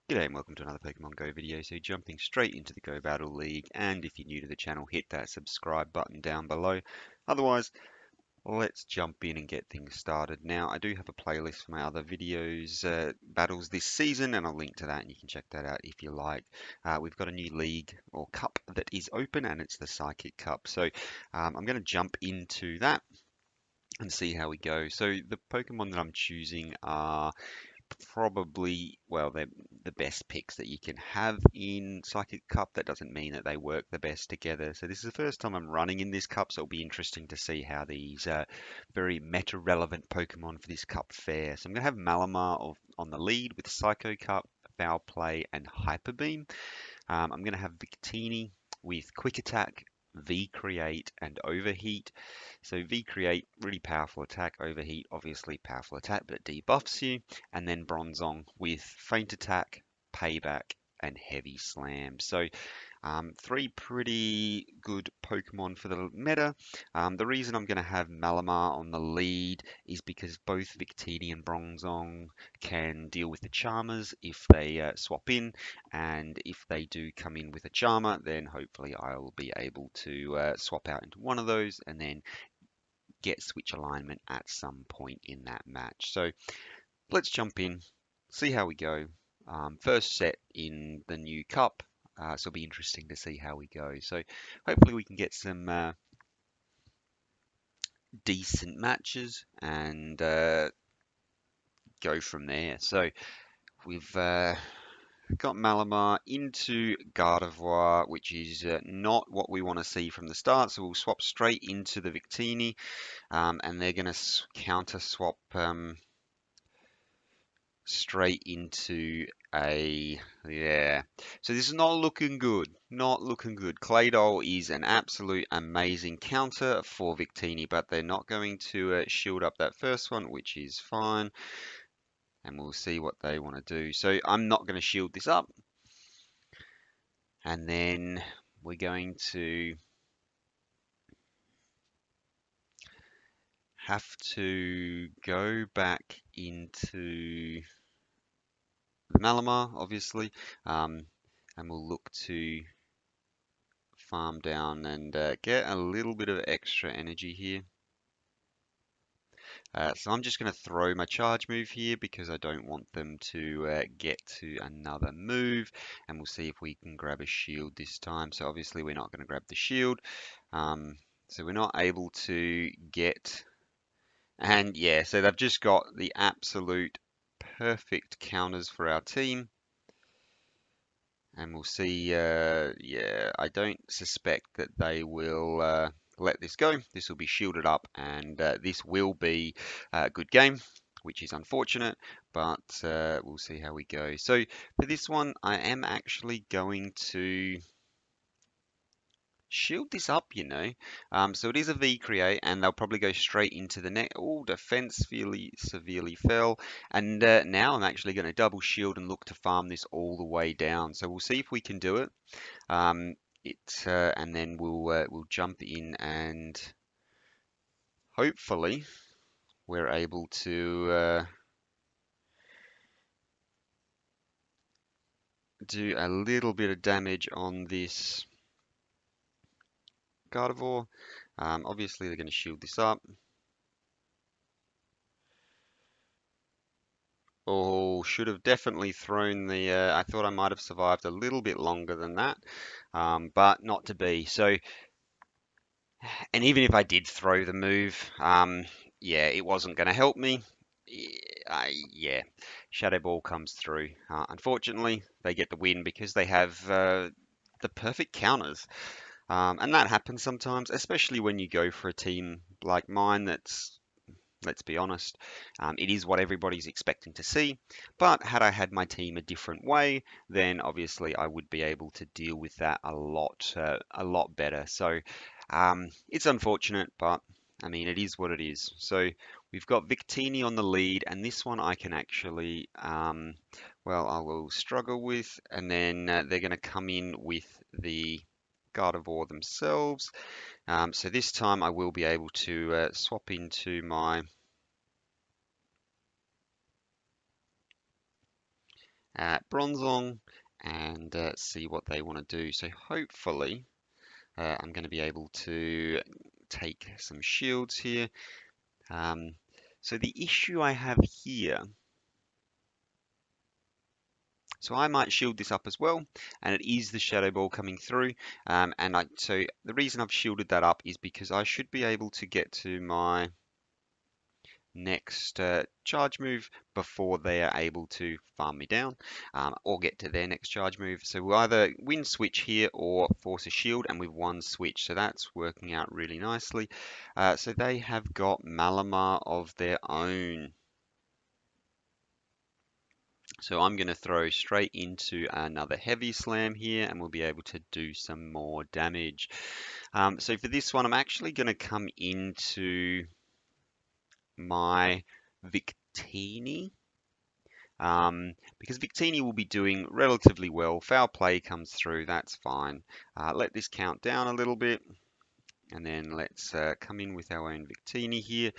G'day and welcome to another Pokemon Go video. So jumping straight into the Go Battle League, and if you're new to the channel, hit that subscribe button down below. Otherwise, let's jump in and get things started. Now, I do have a playlist for my other videos, battles this season, and I'll link to that, and you can check that out if you like. We've got a new league or cup that is open, and it's the Psychic Cup. So I'm going to jump into that and see how we go. So the Pokemon that I'm choosing are probably, well, they're the best picks that you can have in Psychic Cup. That doesn't mean that they work the best together. So this is the first time I'm running in this cup, so it'll be interesting to see how these very meta-relevant Pokemon for this cup fare. So I'm going to have Malamar on the lead with Psycho Cup, Foul Play, and Hyper Beam. I'm going to have Victini with Quick Attack, V-Create, and Overheat. So V-Create, really powerful attack. Overheat, obviously powerful attack, but it debuffs you. And then Bronzong with Faint Attack, Payback, and Heavy Slam. So three pretty good Pokemon for the meta. The reason I'm going to have Malamar on the lead is because both Victini and Bronzong can deal with the Charmers if they swap in, and if they do come in with a Charmer, then hopefully I'll be able to swap out into one of those and then get switch alignment at some point in that match. So let's jump in, see how we go. First set in the new cup, so it'll be interesting to see how we go. So hopefully we can get some decent matches and go from there. So we've got Malamar into Gardevoir, which is not what we want to see from the start. So we'll swap straight into the Victini, and they're going to counter swap straight into yeah. So this is not looking good. Not looking good. Claydol is an absolute amazing counter for Victini, but they're not going to shield up that first one, which is fine. And we'll see what they want to do. So I'm not going to shield this up. And then we're going to have to go back into Malamar, obviously, and we'll look to farm down and get a little bit of extra energy here. So I'm just going to throw my charge move here because I don't want them to get to another move, and we'll see if we can grab a shield this time. So obviously we're not going to grab the shield, so we're not able to get, and yeah, so they've just got the absolute perfect counters for our team. And we'll see, yeah, I don't suspect that they will let this go. This will be shielded up, and this will be a good game, which is unfortunate, but we'll see how we go. So for this one, I am actually going to shield this up, you know. So it is a V create, and they'll probably go straight into the net. Oh, defense fairly severely fell, and now I'm actually going to double shield and look to farm this all the way down. So we'll see if we can do it. And then we'll jump in, and hopefully we're able to do a little bit of damage on this Gardevoir. Obviously they're going to shield this up. Oh, should have definitely thrown the, I thought I might have survived a little bit longer than that, but not to be. So, and even if I did throw the move, yeah, it wasn't going to help me. Yeah, Shadow Ball comes through. Unfortunately, they get the win because they have the perfect counters. And that happens sometimes, especially when you go for a team like mine that's, let's be honest, it is what everybody's expecting to see. But had I had my team a different way, then obviously I would be able to deal with that a lot better. So it's unfortunate, but I mean, it is what it is. So we've got Victini on the lead, and this one I can actually, well, I will struggle with, and then they're going to come in with the Gardevoir themselves. So this time I will be able to swap into my, Bronzong and see what they want to do. So hopefully I'm going to be able to take some shields here. So the issue I have here, so I might shield this up as well, and it is the Shadow Ball coming through. So the reason I've shielded that up is because I should be able to get to my next charge move before they are able to farm me down, or get to their next charge move. So we'll either win switch here or force a shield, and we've won switch, so that's working out really nicely. So they have got Malamar of their own. So I'm going to throw straight into another heavy slam here, and we'll be able to do some more damage. So for this one, I'm actually going to come into my Victini, because Victini will be doing relatively well. Foul play comes through, that's fine. Let this count down a little bit, and then let's come in with our own Victini here.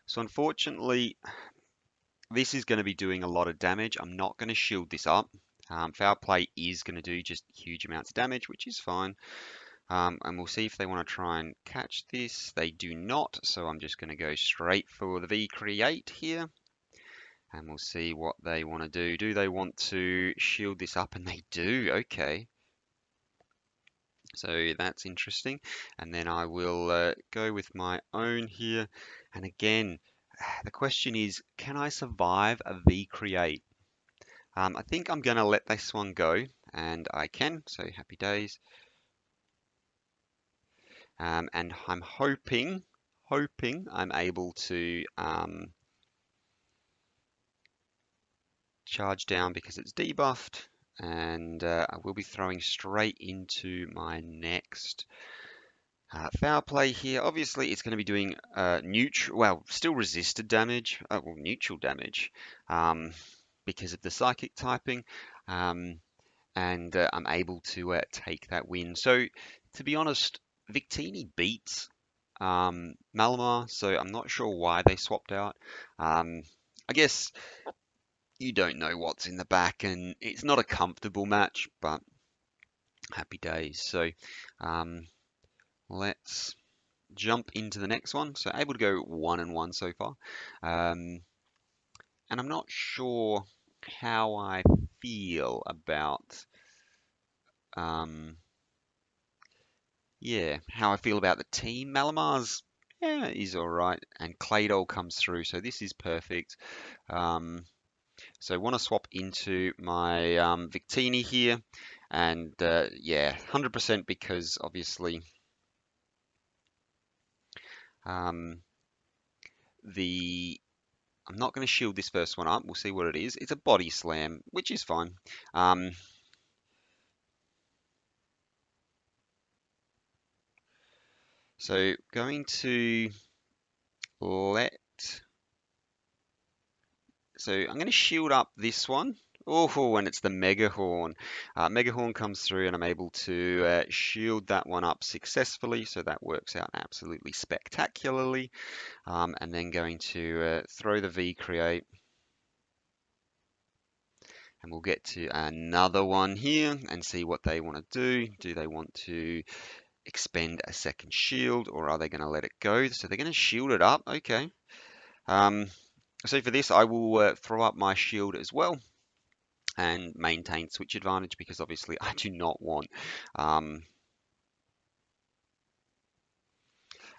So unfortunately, this is going to be doing a lot of damage. I'm not going to shield this up. Foul play is going to do just huge amounts of damage, which is fine. And we'll see if they want to try and catch this. They do not, so I'm just going to go straight for the V create here. And we'll see what they want to do. Do they want to shield this up? And they do, okay. So that's interesting. And then I will go with my own here. And again, the question is, can I survive a V create? I think I'm going to let this one go, and I can, so happy days. And I'm hoping I'm able to charge down because it's debuffed, and I will be throwing straight into my next foul play here. Obviously, it's going to be doing neutral, well, still resisted damage, well, neutral damage, because of the psychic typing, and I'm able to take that win. So, to be honest, Victini beats Malamar, so I'm not sure why they swapped out. I guess you don't know what's in the back, and it's not a comfortable match, but happy days. So let's jump into the next one. So able to go 1-1 so far. And I'm not sure how I feel about how I feel about the team. Malamar's is all right, and Claydol comes through, so this is perfect. So I want to swap into my Victini here, and 100% because obviously I'm not going to shield this first one up. We'll see what it is. It's a body slam, which is fine. So going to let... So I'm going to shield up this one. Oh, and it's the Mega Horn. Mega Horn comes through, and I'm able to shield that one up successfully. So that works out absolutely spectacularly. And then going to throw the V create. And we'll get to another one here and see what they want to do. Do they want to expend a second shield, or are they going to let it go? So they're going to shield it up. Okay. So for this, I will throw up my shield as well and maintain switch advantage, because obviously I do not want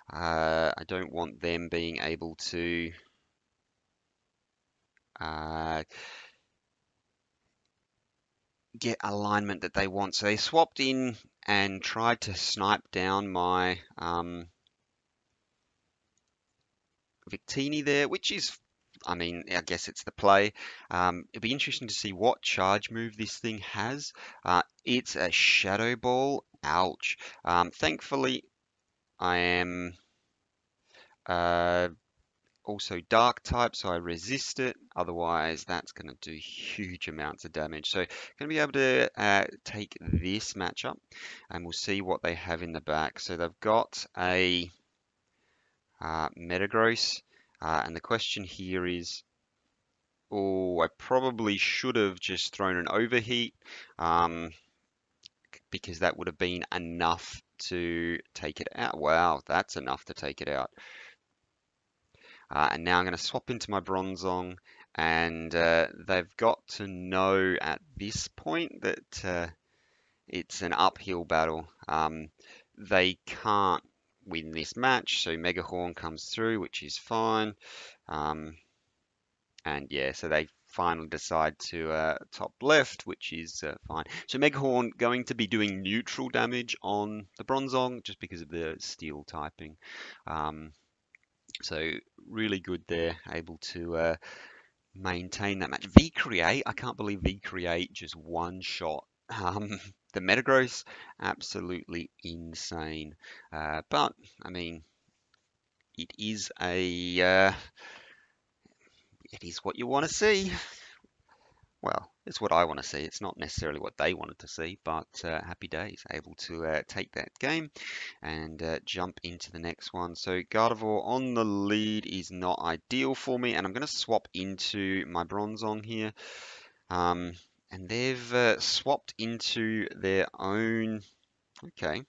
I don't want them being able to get alignment that they want. So they swapped in and tried to snipe down my Victini there, which is, I mean, I guess it's the play. It'd be interesting to see what charge move this thing has. It's a Shadow Ball. Ouch. Thankfully, I am also Dark type, so I resist it. Otherwise, that's going to do huge amounts of damage. So, going to be able to take this matchup, and we'll see what they have in the back. So they've got a Metagross, and the question here is, Oh, I probably should have just thrown an overheat, um, because that would have been enough to take it out. Wow, that's enough to take it out. And now I'm going to swap into my Bronzong, and they've got to know at this point that it's an uphill battle. They can't win this match, so Mega Horn comes through, which is fine. Um, and yeah, so they finally decide to top left, which is fine. So Mega Horn going to be doing neutral damage on the Bronzong just because of the steel typing. Um, so really good there, able to maintain that match. V-Create, I can't believe V-Create just one shot. The Metagross, absolutely insane. But I mean, it is it is what you want to see. Well, it's what I want to see. It's not necessarily what they wanted to see, but happy days, able to take that game and jump into the next one. So Gardevoir on the lead is not ideal for me, and I'm going to swap into my Bronzong here. Um, and they've swapped into their own. Okay,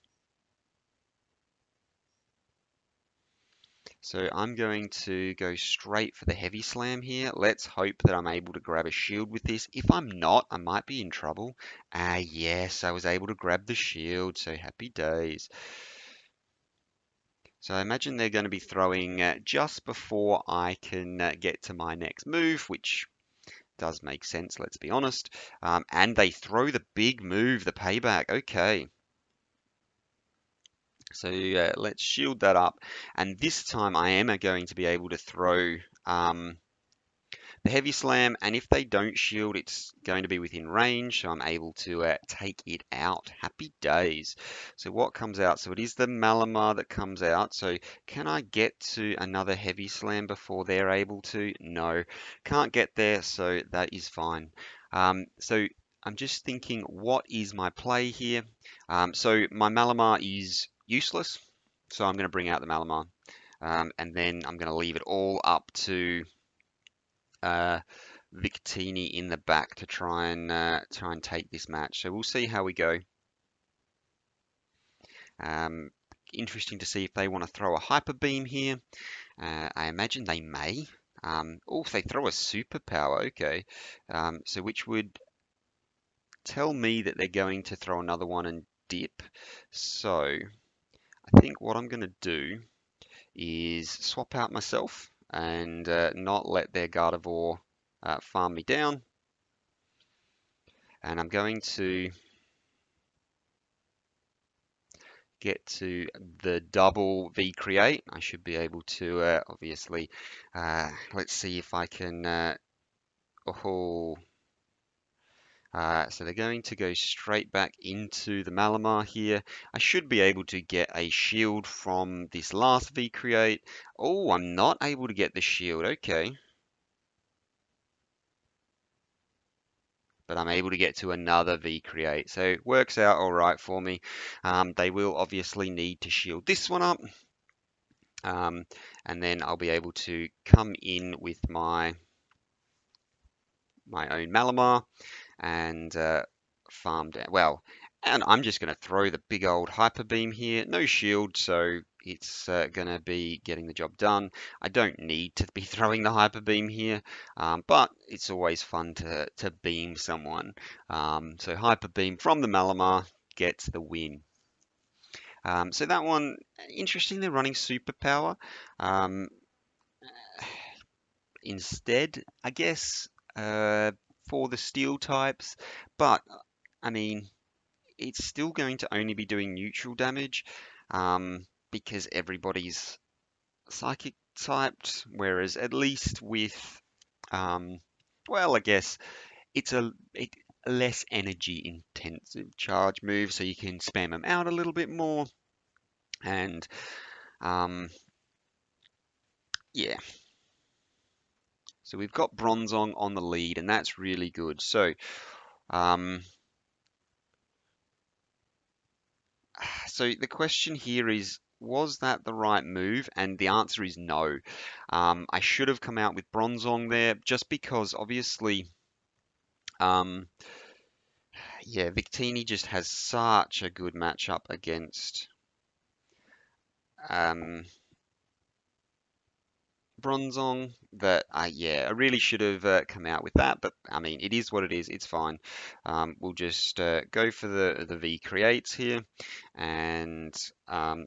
so I'm going to go straight for the Heavy Slam here. Let's hope that I'm able to grab a shield with this. If I'm not, I might be in trouble. Ah, yes, I was able to grab the shield, so happy days. So I imagine they're going to be throwing just before I can get to my next move, which does make sense, let's be honest. And they throw the big move, the payback. Okay. So let's shield that up. And this time I am going to be able to throw the Heavy Slam. And if they don't shield, it's going to be within range. So I'm able to take it out. Happy days. So what comes out? So it is the Malamar that comes out. So can I get to another Heavy Slam before they're able to? No. Can't get there. So that is fine. So I'm just thinking, what is my play here? So my Malamar is useless, so I'm going to bring out the Malamar, and then I'm going to leave it all up to uh, Victini in the back to try and take this match. So we'll see how we go. Um, Interesting to see if they want to throw a Hyper Beam here. I imagine they may. Oh, if they throw a Superpower, okay. So which would tell me that they're going to throw another one and dip. So I think what I'm going to do is swap out myself and not let their Gardevoir farm me down. And I'm going to get to the double V create. I should be able to obviously, let's see if I can, oh, so they're going to go straight back into the Malamar here. I should be able to get a shield from this last V-Create. Oh, I'm not able to get the shield. Okay. But I'm able to get to another V-Create. So it works out all right for me. They will obviously need to shield this one up. And then I'll be able to come in with my own Malamar and farm down. Well, and I'm just going to throw the big old Hyper Beam here. No shield, so it's going to be getting the job done. I don't need to be throwing the Hyper Beam here, but it's always fun to beam someone. So Hyper Beam from the Malamar gets the win. So that one, interesting, they're running Superpower. Um, Instead, I guess, for the steel types. But, I mean, it's still going to only be doing neutral damage because everybody's psychic typed. Whereas at least with, well, I guess it's a less energy intensive charge move, so you can spam them out a little bit more. And yeah, so we've got Bronzong on the lead, and that's really good. So so the question here is, was that the right move? And the answer is no. I should have come out with Bronzong there just because obviously, um, yeah, Victini just has such a good matchup against um, Bronzong that yeah, I really should have come out with that. But I mean, it is what it is. It's fine. We'll just go for the V creates here and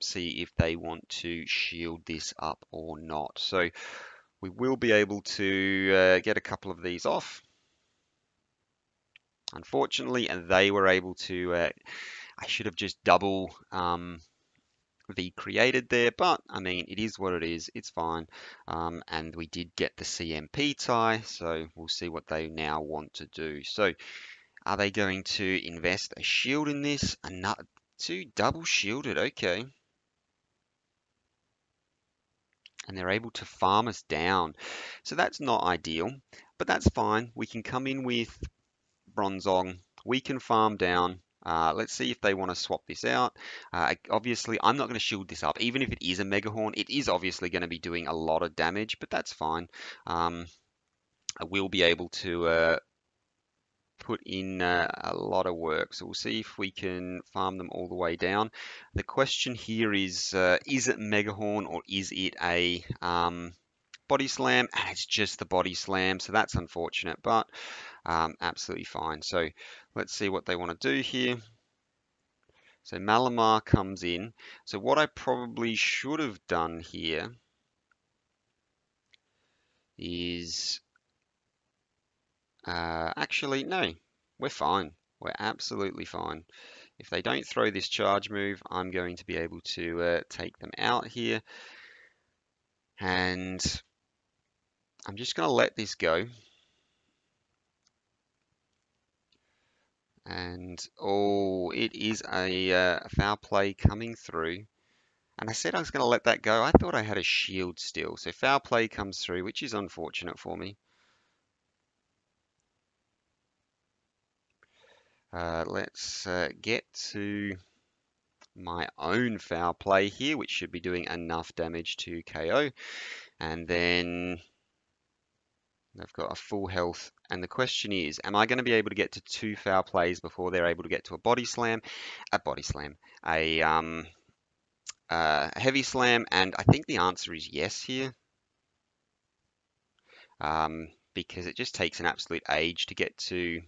see if they want to shield this up or not. So we will be able to get a couple of these off. Unfortunately, and they were able to. I should have just double V created there, but I mean, it is what it is. It's fine. And we did get the CMP tie, so we'll see what they now want to do. So, are they going to invest a shield in this? Another two double shielded, okay. And they're able to farm us down. So that's not ideal, but that's fine. We can come in with Bronzong. We can farm down. Let's see if they want to swap this out. Obviously, I'm not going to shield this up. Even if it is a Mega Horn, it is obviously going to be doing a lot of damage, but that's fine. I will be able to put in a lot of work. So we'll see if we can farm them all the way down. The question here is it Mega Horn or is it a Body Slam? And it's just the Body Slam, so that's unfortunate, but absolutely fine. So let's see what they want to do here. So Malamar comes in. So what I probably should have done here is actually, no, we're fine. We're absolutely fine. If they don't throw this charge move, I'm going to be able to take them out here. And I'm just going to let this go. And oh, it is a foul play coming through. And I said I was going to let that go. I thought I had a shield still. So foul play comes through, which is unfortunate for me. Let's get to my own foul play here, which should be doing enough damage to KO. And then they've got a full health. And the question is, am I going to be able to get to 2 foul plays before they're able to get to a body slam? A heavy slam. And I think the answer is yes here. Because it just takes an absolute age to get to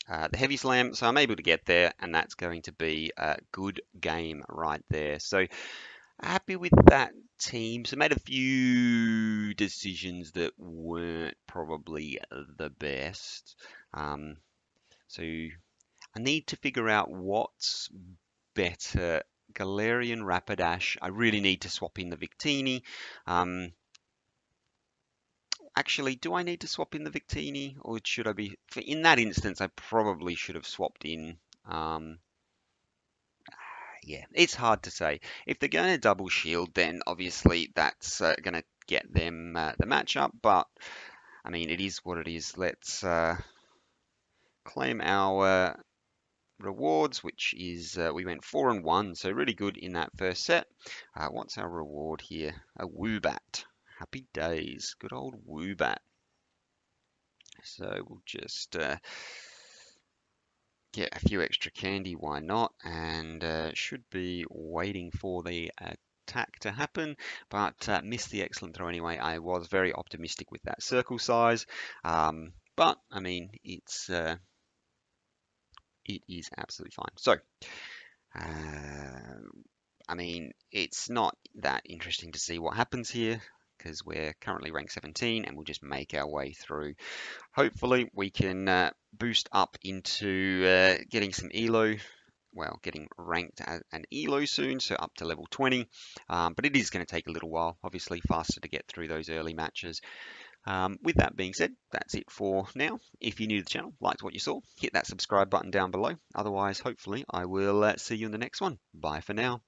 the heavy slam. So I'm able to get there, and that's going to be a good game right there. So happy with that team. So made a few decisions that weren't probably the best. So I need to figure out what's better. Galarian Rapidash. I really need to swap in the Victini. Actually, do I need to swap in the Victini, or should I be? In that instance, I probably should have swapped in. Yeah, it's hard to say. If they're going to double shield, then obviously that's going to get them the matchup. But I mean, it is what it is. Let's claim our rewards, which is we went 4 and 1, so really good in that first set. What's our reward here? A Woobat. Happy days. Good old Woobat. So we'll just get a few extra candy, why not? And should be waiting for the attack to happen, but missed the excellent throw anyway. I was very optimistic with that circle size, but I mean, it is absolutely fine. So, I mean, it's not that interesting to see what happens here because we're currently ranked 17 and we'll just make our way through. Hopefully we can boost up into getting some elo, well, getting ranked as an elo soon, so up to level 20, but it is going to take a little while, obviously faster to get through those early matches. With that being said, that's it for now. If you're new to the channel, liked what you saw, hit that subscribe button down below. Otherwise, hopefully I will see you in the next one. Bye for now.